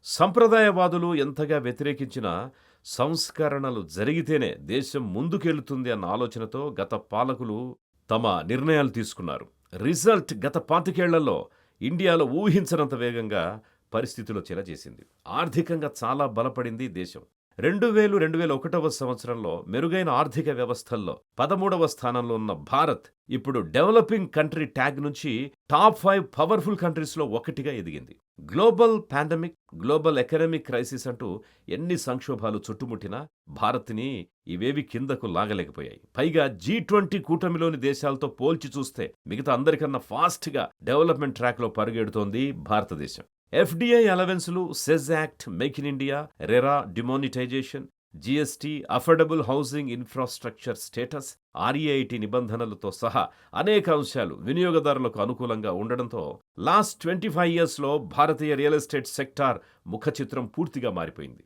సంప్రదాయవాదులు ఎంతగా వ్యతిరేకించినా సంస్కరణలు జరిగితేనే దేశం ముందుకెళ్తుంది అన్న ఆలోచనతో గత పాలకులు తమ నిర్ణయాలు తీసుకున్నారు. రిజల్ట్ గత 25 ఏళ్లలో ఇండియాలో ఊహించనంత వేగంగా పరిస్థితులొచ్చేలా చేసింది. ఆర్థికంగా చాలా బలపడింది దేశం. 2000-2001 సంవత్సరంలో మెరుగైన ఆర్థిక వ్యవస్థల్లో 13వ స్థానంలో ఉన్న భారత్ ఇప్పుడు డెవలపింగ్ కంట్రీ ట్యాగ్ నుంచి టాప్ 5 పవర్ఫుల్ కంట్రీస్‌లో ఒకటిగా ఎదిగింది. Global pandemic, global economic crisis అంటూ ఎన్ని సంక్షోభాలు చుట్టుముట్టినా భారత్‌ని ఇవేవి కిందకు లాగలేకపోయాయి. పైగా G20 కూటమిలోని దేశాలతో పోల్చి చూస్తే మిగతా అందరికన్నా ఫాస్ట్‌గా డెవలప్‌మెంట్ ట్రాక్‌లో పరుగెడుతోంది భారతదేశం. ఎఫ్‌డిఐ అలవెన్సులు, SEZ act, make in India, RERA demonetisation, GST, affordable housing infrastructure status, REIT నిబంధనలతో సహా అనేక అంశాలు వినియోగదారులకు అనుకూలంగా ఉండడంతో లాస్ట్ 25 ఇయర్స్‌లో భారతీయ రియల్ ఎస్టేట్ సెక్టార్ ముఖచిత్రం పూర్తిగా మారిపోయింది.